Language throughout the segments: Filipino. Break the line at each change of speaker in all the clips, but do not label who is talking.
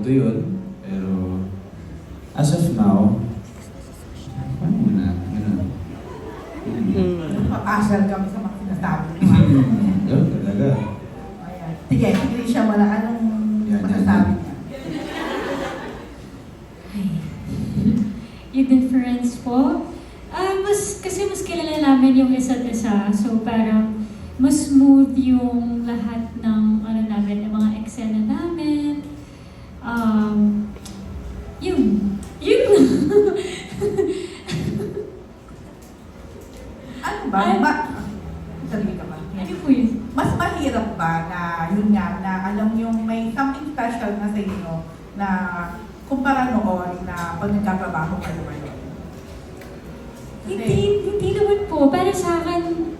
ganito yun. Pero, as of now, paano muna? Ganun.
Papasal kami sa mga sinasabi mo.
Ganun talaga.
Ayan. Sige, Grisha, wala anong masasabi niya?
Yung difference po, kasi mas kilala namin yung isa't isa. So parang mas smooth yung lahat ng namin, yung mga eksena namin. Yun.
Ano ba? Sabi ka ba?
Ano po yun?
Mas mahirap ba na yun nga, na alam yung may something special na sa inyo na kumpara noon na pag nagkatrabaho kayo ngayon?
Hindi naman po. Para sa akin,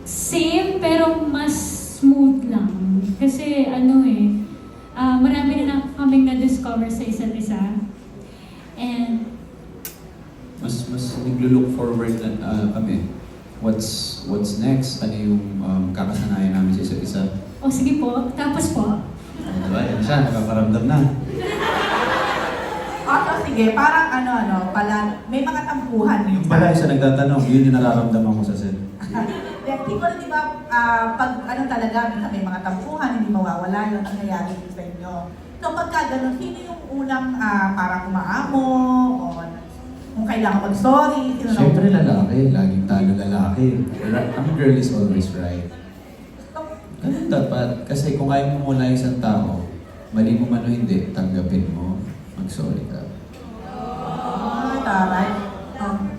same pero mas smooth lang. Kasi marami na kaming na-discover sa isa't isa. And
Mas naglo-look forward na kami. What's next? Ano yung kakasanayan namin sa isa't isa?
sige po. Tapos po.
Diba? Yan siya, nakakaramdam na.
So, sige, parang pala, may mga tampuhan
Yung pala isa nagtatanong, yun yung nararamdaman ko sa set.
Siguro, di ba, pag talaga, minsan may mga tampuhan, hindi mawawala yung nangyayari sa inyo. So, pagka ganun, sino yung unang parang umaamo, o kung kailangan mag-sorry, sino
Siyempre lalaki, laging talo lalaki. Ang girl is always right. Ganun dapat. Kasi kung ayaw mo mula isang tao, mali mo man o hindi, tanggapin mo, mag-sorry ka.
Taray.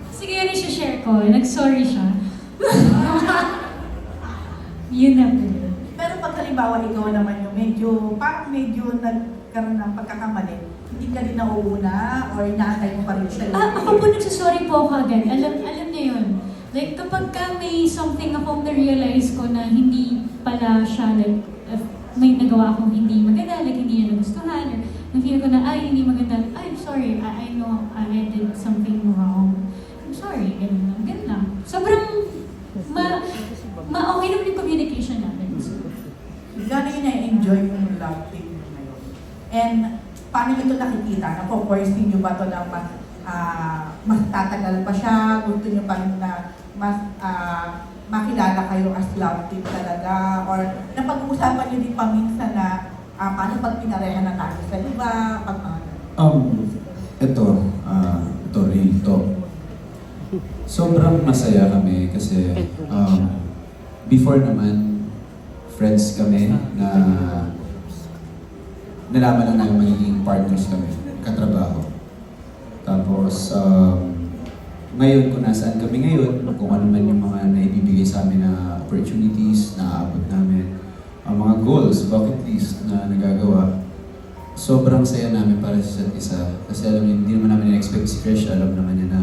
Sige, yun yung share ko. Nag-sorry siya. Yun na po.
Pero pag halimbawa ikaw naman yung parang medyo nagkaroon ng pagkakamali, hindi ka din nauuna or inaantay mo pa rin siya.
Ako po nagsasorry po ako agad. Alam niya yun. Like, kapag may something akong na-realize ko na hindi pala siya, may nagawa akong hindi maganda, like hindi niya nagustuhan, or na-feel ko na, hindi maganda, I'm sorry, I know I did something wrong. I'm sorry, ganun lang. Sobrang, okay naman yung communication natin.
Gano'n yun na-enjoy yung love team mo ngayon? And paano nyo ito nakikita? Napo-force nyo ba ito na mas tatagal pa siya? Gusto nyo pa rin na mas makilala kayo as love team talaga? Or napag-uusapan nyo din paminsan na paano pag pinarehan na tayo sa iba?
Ito real talk. Sobrang masaya kami kasi before naman, friends kami na nalaman lang namin magiging partners kami, katrabaho. Tapos, ngayon kung nasaan kami ngayon, kung ano man yung mga naibibigay sa amin na opportunities na aabot namin, ang mga goals, bucket list na nagagawa, sobrang saya namin para sa isa't isa. Kasi alam niyo, hindi naman namin in-expect si Krish, alam naman niya na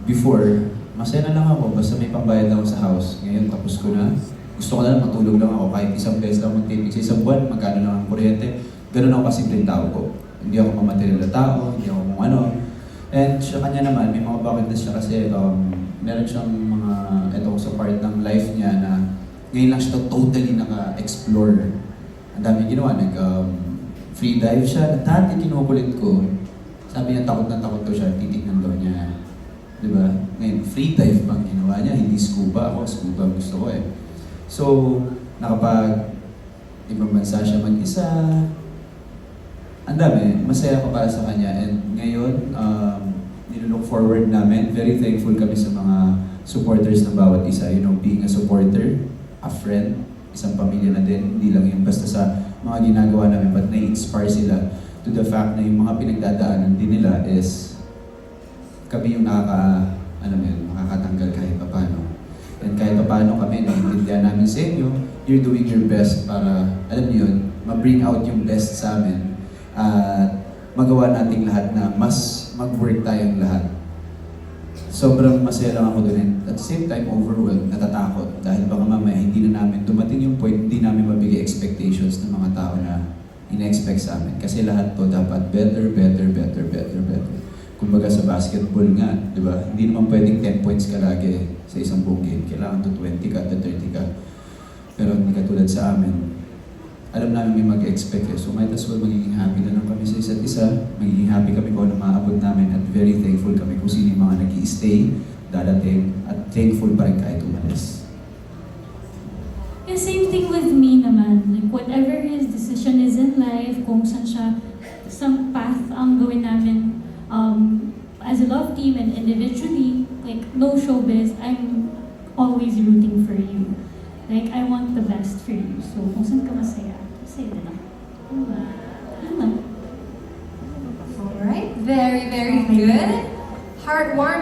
before, masaya na lang ako, basta may pambayad ako sa house. Ngayon, tapos ko na. Gusto ko na lang, matulog lang ako, kahit isang beses lang mag-taping sa isang buwan, magkano lang ang kuryente. Ganun ako kasimpleng tao ko. Hindi ako mamaterial na tao, hindi ako kung ano. And sa kanya naman, may mga bucket list siya kasi meron siyang mga, eto sa part ng life niya na ngayon lang siya totally naka-explore. Ang dami ginawa, free dive siya. Dati kinukulit ko, sabi niya takot na takot daw siya, titignan daw niya. Diba? Ngayon, free dive pang ginawa niya, hindi scuba. Ako, scuba gusto ko eh. So, nakapag ibang bansa siya mag-isa, ang dami, masaya ko para sa kanya. And ngayon, nilook forward namin. Very thankful kami sa mga supporters ng bawat isa. You know, being a supporter, a friend, isang pamilya na din. Hindi lang yung basta sa mga ginagawa namin, but na-inspire sila to the fact na yung mga pinagdadaanan din nila is kami yung makakatanggal kahit paano. And kahit paano kami, naiintindihan namin sa inyo, you're doing your best para, alam niyo yun, ma-bring out yung best sa amin at magawa nating lahat na mas mag-work tayong lahat. Sobrang masaya lang ako doon and at the same time overwhelmed, natatakot dahil baka mamaya hindi na namin dumating yung point, hindi namin mabigay expectations ng mga tao na ina-expect sa amin. Kasi lahat to dapat better. Kumbaga sa basketball nga, di ba? Hindi naman pwedeng 10 points ka lagi sa isang buong game. Kailangan to 20 ka, to 30 ka. Pero hindi katulad sa amin. Alam namin may mag-expect eh. So might as well magiging happy na lang kami sa isa't isa. Magiging happy kami kung ano maabot namin at very thankful kami kung sino yung mga nag-i-stay, dadating, at thankful pa rin kahit umalis.
Yeah, same thing with me naman. Like, whatever his decision is in life, kung saan siya, some path ang gawin namin as a love team and individually, like, no showbiz, I'm always rooting for you. Like, I want the best for you. So, kung saan ka masaya, masaya din ako. Yun lang.
Alright, very, very good. Heartwarming.